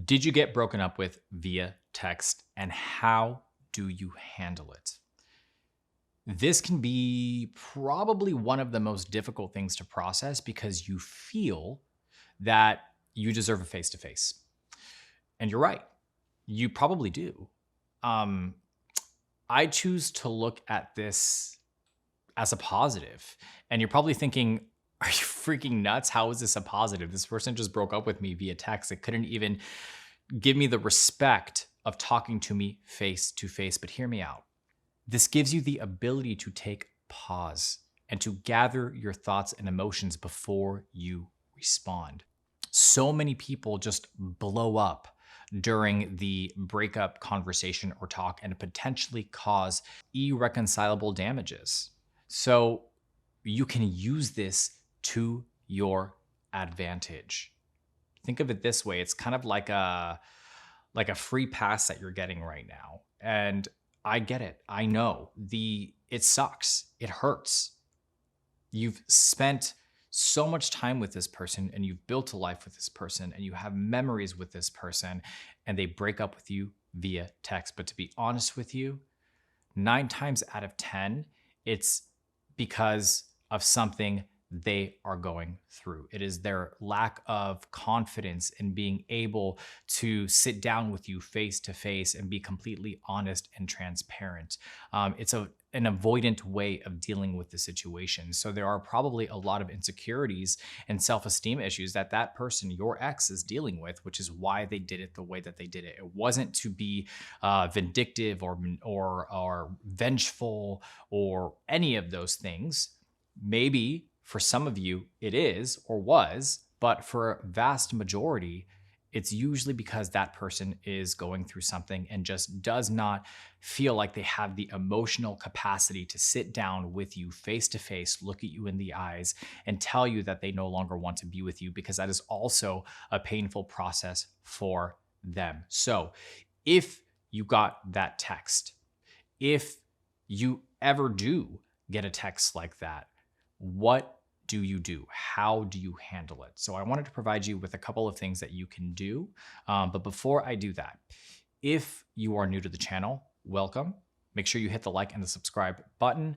Did you get broken up with via text, and how do you handle it? This can be probably one of the most difficult things to process because you feel that you deserve a face to face. And you're right, you probably do. Um, I choose to look at this as a positive. And you're probably thinking, are you freaking nuts? How is this a positive? This person just broke up with me via text. It couldn't even give me the respect of talking to me face to face. But hear me out. This gives you the ability to take pause and to gather your thoughts and emotions before you respond. So many people just blow up during the breakup conversation or talk and potentially cause irreconcilable damages. So you can use this to your advantage. Think of it this way. It's kind of like a free pass that you're getting right now. And I get it. I know it sucks. It hurts. You've spent so much time with this person and you've built a life with this person and you have memories with this person and they break up with you via text. But to be honest with you, 9 times out of 10, it's because of something they are going through. It is their lack of confidence in being able to sit down with you face to face and be completely honest and transparent. It's an avoidant way of dealing with the situation. So there are probably a lot of insecurities and self-esteem issues that that person, your ex, is dealing with, which is why they did it the way that they did it. It wasn't to be vindictive or vengeful or any of those things. Maybe for some of you, it is or was, but for a vast majority, it's usually because that person is going through something and just does not feel like they have the emotional capacity to sit down with you face to face, look at you in the eyes, and tell you that they no longer want to be with you, because that is also a painful process for them. So if you got that text, if you ever do get a text like that, what do you do? How do you handle it? So I wanted to provide you with a couple of things that you can do. But before I do that, if you are new to the channel, welcome. Make sure you hit the like and the subscribe button.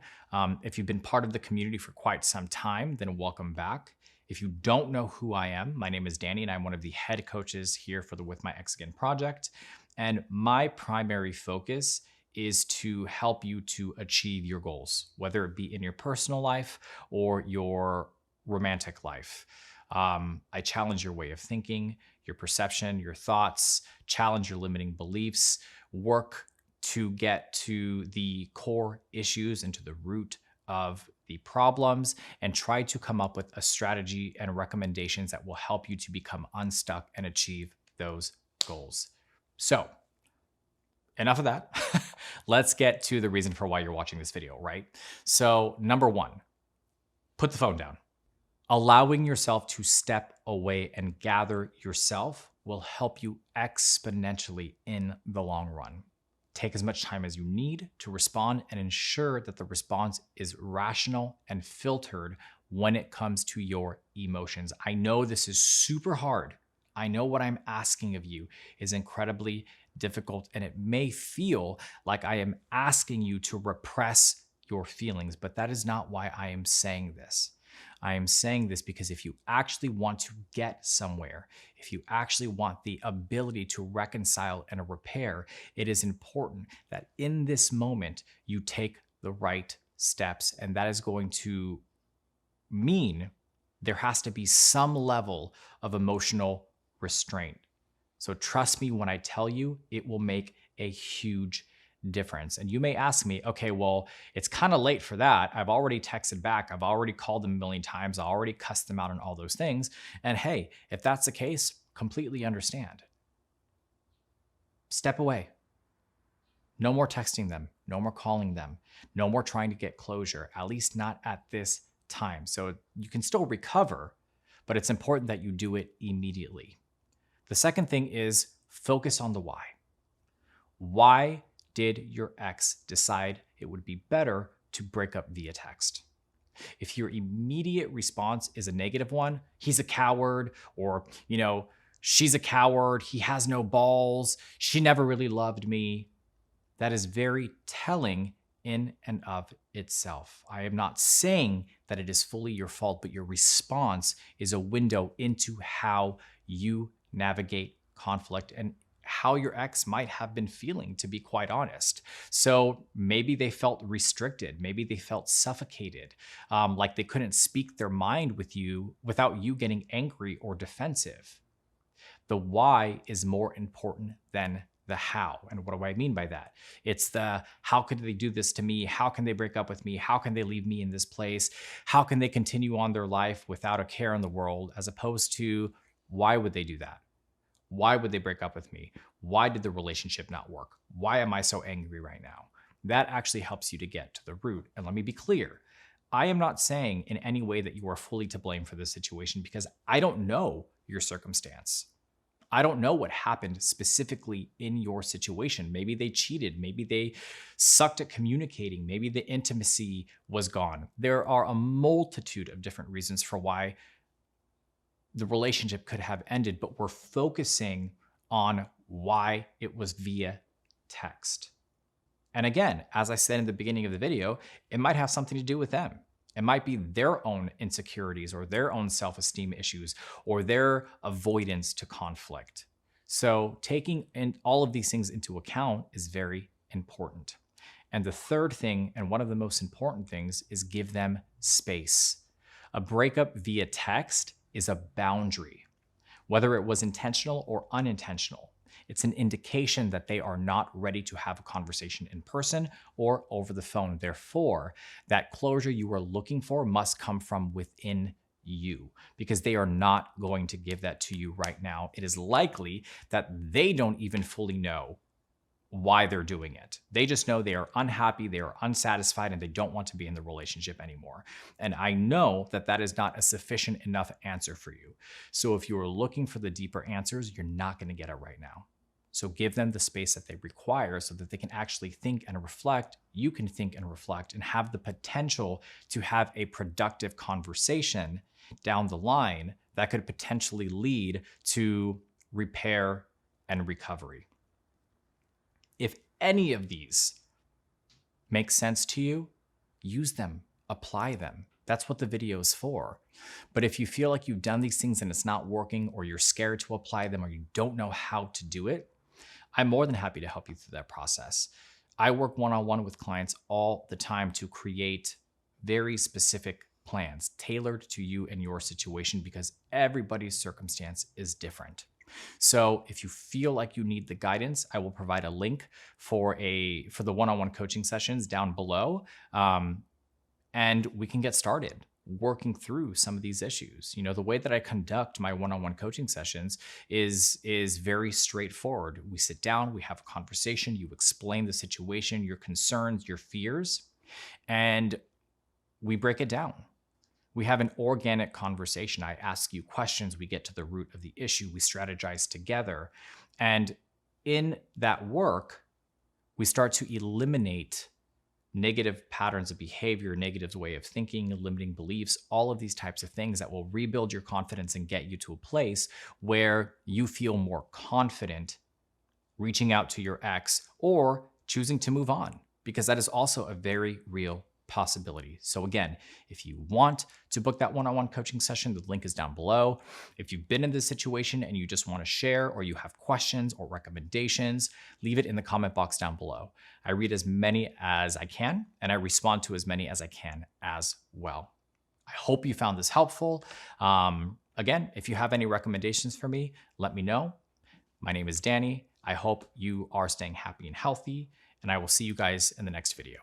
If you've been part of the community for quite some time, then welcome back. If you don't know who I am, my name is Danny and I'm one of the head coaches here for the With My Ex Again project. And my primary focus is to help you to achieve your goals, whether it be in your personal life or your romantic life. I challenge your way of thinking, your perception, your thoughts, challenge your limiting beliefs, work to get to the core issues and to the root of the problems, and try to come up with a strategy and recommendations that will help you to become unstuck and achieve those goals. So, enough of that. Let's get to the reason for why you're watching this video, right? So number one, put the phone down. Allowing yourself to step away and gather yourself will help you exponentially in the long run. Take as much time as you need to respond and ensure that the response is rational and filtered when it comes to your emotions. I know this is super hard. I know what I'm asking of you is incredibly difficult, and it may feel like I am asking you to repress your feelings, but that is not why I am saying this. I am saying this because if you actually want to get somewhere, if you actually want the ability to reconcile and repair, it is important that in this moment you take the right steps, and that is going to mean there has to be some level of emotional restraint. So trust me when I tell you, it will make a huge difference. And you may ask me, okay, well, it's kind of late for that. I've already texted back. I've already called them a million times. I already cussed them out on all those things. And hey, if that's the case, completely understand. Step away. No more texting them. No more calling them. No more trying to get closure, at least not at this time. So you can still recover, but it's important that you do it immediately. The second thing is focus on the why. Why did your ex decide it would be better to break up via text? If your immediate response is a negative one, he's a coward, or, she's a coward, he has no balls, she never really loved me. That is very telling in and of itself. I am not saying that it is fully your fault, but your response is a window into how you navigate conflict and how your ex might have been feeling, to be quite honest. So maybe they felt restricted. Maybe they felt suffocated, like they couldn't speak their mind with you without you getting angry or defensive. The why is more important than the how. And what do I mean by that? It's the how could they do this to me? How can they break up with me? How can they leave me in this place? How can they continue on their life without a care in the world? As opposed to why would they do that? Why would they break up with me? Why did the relationship not work? Why am I so angry right now? That actually helps you to get to the root. And let me be clear. I am not saying in any way that you are fully to blame for this situation because I don't know your circumstance. I don't know what happened specifically in your situation. Maybe they cheated. Maybe they sucked at communicating. Maybe the intimacy was gone. There are a multitude of different reasons for why the relationship could have ended, but we're focusing on why it was via text. And again, as I said in the beginning of the video, it might have something to do with them. It might be their own insecurities or their own self-esteem issues or their avoidance to conflict. So taking all of these things into account is very important. And the third thing, and one of the most important things, is give them space. A breakup via text is a boundary, whether it was intentional or unintentional. It's an indication that they are not ready to have a conversation in person or over the phone. Therefore, that closure you are looking for must come from within you because they are not going to give that to you right now. It is likely that they don't even fully know why they're doing it. They just know they are unhappy, they are unsatisfied, and they don't want to be in the relationship anymore. And I know that that is not a sufficient enough answer for you. So if you are looking for the deeper answers, you're not going to get it right now. So give them the space that they require so that they can actually think and reflect. You can think and reflect and have the potential to have a productive conversation down the line that could potentially lead to repair and recovery. If any of these make sense to you, use them, apply them. That's what the video is for. But if you feel like you've done these things and it's not working, or you're scared to apply them, or you don't know how to do it, I'm more than happy to help you through that process. I work one-on-one with clients all the time to create very specific plans tailored to you and your situation because everybody's circumstance is different. So if you feel like you need the guidance, I will provide a link for the one-on-one coaching sessions down below. And we can get started working through some of these issues. You know, the way that I conduct my one-on-one coaching sessions is very straightforward. We sit down, we have a conversation, you explain the situation, your concerns, your fears, and we break it down. We have an organic conversation. I ask you questions, we get to the root of the issue, we strategize together. And in that work, we start to eliminate negative patterns of behavior, negative way of thinking, limiting beliefs, all of these types of things that will rebuild your confidence and get you to a place where you feel more confident reaching out to your ex or choosing to move on, because that is also a very real possibility. So again, if you want to book that one-on-one coaching session, the link is down below. If you've been in this situation and you just want to share, or you have questions or recommendations, leave it in the comment box down below. I read as many as I can, and I respond to as many as I can as well. I hope you found this helpful. Again, if you have any recommendations for me, let me know. My name is Danny. I hope you are staying happy and healthy, and I will see you guys in the next video.